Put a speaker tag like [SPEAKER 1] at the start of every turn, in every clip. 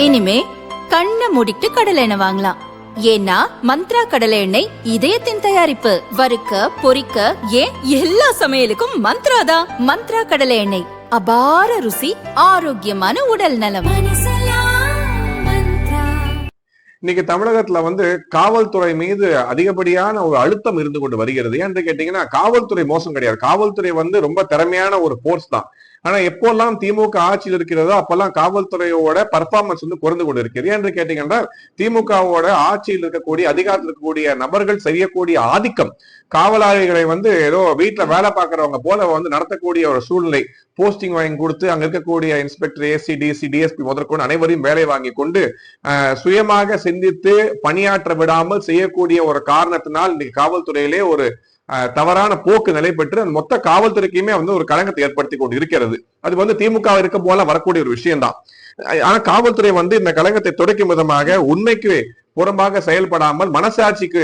[SPEAKER 1] இனிமே கண்ணை மூடிட்டு கடலை எண்ணெய் வாங்கலாம். ஏன்னா மந்த்ரா கடலை எண்ணெய் இதயத்தின் தயாரிப்பு. வறுக்க பொரிக்க ஏன் எல்லா சமையலுக்கும் மந்த்ரா தான். மந்த்ரா கடலை எண்ணெய், அபார ருசி, ஆரோக்கியமான உடல் நலம்.
[SPEAKER 2] இன்னைக்கு தமிழகத்துல காவல்துறை மீது அதிகப்படியான ஒரு அழுத்தம் இருந்து கொண்டு வருகிறது. ஏன்னு கேட்டீங்கன்னா, காவல்துறை மோசம் கிடையாது. காவல்துறை ரொம்ப திறமையான ஒரு போர்ஸ் தான். ஆனா எப்போல்லாம் திமுக ஆட்சியில் இருக்கிறதோ அப்பெல்லாம் காவல்துறையோட பர்ஃபார்மன்ஸ் குறைந்து கொண்டு இருக்கிறது. என்று கேட்டீங்கன்னா, திமுகவோட ஆட்சியில் இருக்கக்கூடிய அதிகாரத்தில் இருக்கக்கூடிய நபர்கள் செய்யக்கூடிய ஆதிக்கம், காவலாளிகளை ஏதோ வீட்டுல வேலை பார்க்கறவங்க போல நடத்தக்கூடிய ஒரு சூழ்நிலை. போஸ்டிங் வாங்கி கொடுத்து அங்க இருக்கக்கூடிய இன்ஸ்பெக்டர், ஏசி, டிசி, டிஎஸ்பி முதற்கொண்டு அனைவரையும் வேலை வாங்கி கொண்டு சுயமாக சிந்தித்து பணியாற்ற விடாமல் செய்யக்கூடிய ஒரு காரணத்தினால் இன்னைக்கு காவல்துறையிலே ஒரு தவறான போக்கு நிலை பெற்று அந்த மொத்த காவல்துறைக்குமே ஒரு களங்கத்தை ஏற்படுத்தி கொண்டு இருக்கிறது. அது திமுக இருக்க போல வரக்கூடிய ஒரு விஷயம் தான். ஆனா காவல்துறை இந்த களங்கத்தை துடைக்கும் விதமாக உண்மைக்கு புறம்பாக செயல்படாமல் மனசாட்சிக்கு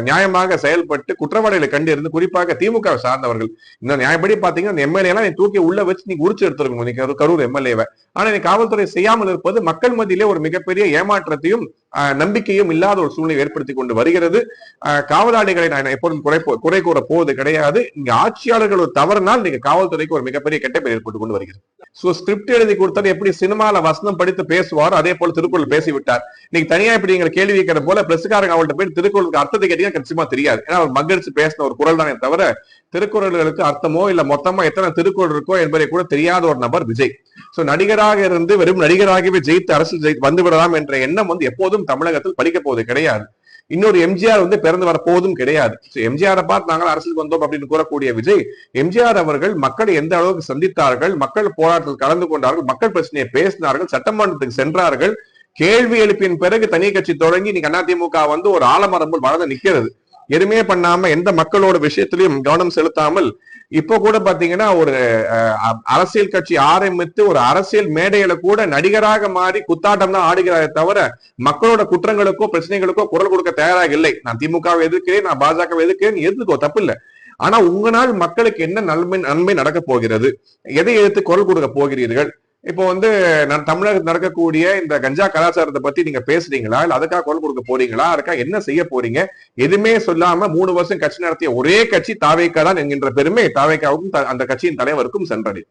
[SPEAKER 2] நியாயமாக செயல்பட்டு குற்றவாளிகளை கண்டிருந்து, குறிப்பாக திமுக சார்ந்தவர்கள் இந்த நியாயப்படி பாத்தீங்கன்னா எம்எல்ஏ எல்லாம் தூக்கி உள்ள வச்சு நீங்க உரிச்சு எடுத்துருக்கணும் கரூர் எம்எல்ஏவை. ஆனா நீ காவல்துறை செய்யாமல் இருப்பது மக்கள் மத்தியிலே ஒரு மிகப்பெரிய ஏமாற்றத்தையும் நம்பிக்கையும் இல்லாத ஒரு சூழ்நிலை ஏற்படுத்தி கொண்டு வருகிறது. காவலாளிகளை நான் எப்போதும் குறை கூற போவது கிடையாது. இங்க ஆட்சியாளர்கள் ஒரு தவறுனால் நீங்க காவல்துறைக்கு ஒரு மிகப்பெரிய கெட்ட பெயர் ஏற்பட்டு கொண்டு வருகிறது. சோ ஸ்கிரிப்ட் எழுதி கொடுத்தாரு எப்படி சினிமால வசனம் படித்து பேசுவாரோ அதே போல திருக்குறள் பேசிவிட்டார். இன்னைக்கு தனியா இப்படி கேள்வி கேட்கிற போல பிரசுக்காரங்க அவங்கள்ட்ட போய் திருக்குறளுக்கு அர்த்தத்தை கேட்டீங்கன்னா நிச்சயமா தெரியாது. ஏன்னா அவர் மகிழ்ச்சி பேசின ஒரு குரல் தானே தவிர திருக்குறளுக்கு அர்த்தமோ இல்ல மொத்தமா எத்தனை திருக்குறள் இருக்கோ என்பதை கூட தெரியாத ஒரு நபர் விஜய். சோ நடிகராக இருந்து வெறும் நடிகராகவே ஜெயித்து அரசியல் வந்து விடலாம் என்ற எண்ணம் எப்போதும் தமிழகத்தில் படிக்க போவது கிடையாது. இன்னொரு எம்ஜிஆர் பிறந்து வர போவதும் கிடையாது. எம்ஜிஆரை பார்த்து நாங்கள் அரசுக்கு வந்தோம் அப்படின்னு கூறக்கூடிய விஜய், எம்ஜிஆர் அவர்கள் மக்களை எந்த அளவுக்கு சந்தித்தார்கள், மக்கள் போராட்டத்தில் கலந்து கொண்டார்கள், மக்கள் பிரச்சனையை பேசினார்கள், சட்டமன்றத்துக்கு சென்றார்கள், கேள்வி எழுப்பின் பிறகு தனி கட்சி தொடங்கி இன்னைக்கு அதிமுக ஒரு ஆலமரம் போல் வளர்ந்து நிக்கிறது. எதுவுமே பண்ணாம எந்த மக்களோட விஷயத்திலையும் கவனம் செலுத்தாமல் இப்போ கூட பாத்தீங்கன்னா ஒரு அரசியல் கட்சி ஆரம்பித்து ஒரு அரசியல் மேடையில கூட நடிகராக மாறி குத்தாட்டம் தான் ஆடுகிறாரே தவிர மக்களோட குற்றங்களுக்கோ பிரச்சனைகளுக்கோ குரல் கொடுக்க தயாராக இல்லை. நான் திமுகவை எதிர்க்கிறேன், நான் பாஜகவை எதிர்க்கிறேன், எதிர்க்கோ தப்பு இல்லை. ஆனா உங்களால் மக்களுக்கு என்ன நன்மை நடக்க போகிறது, எதை எதிர்த்து குரல் கொடுக்க போகிறீர்கள்? இப்போ தமிழகத்தில் நடக்கக்கூடிய இந்த கஞ்சா கலாச்சாரத்தை பத்தி நீங்க பேசுறீங்களா, இல்ல அதுக்காக குரல் கொடுக்க போறீங்களா, அதுக்காக என்ன செய்ய போறீங்க? எதுவுமே சொல்லாம 3 வருஷம் கட்சி நடத்திய ஒரே கட்சி தாவேகா தான் என்கின்ற பெருமை தாவேகாவுக்கும் அந்த கட்சியின் தலைவருக்கும் சென்றடையும்.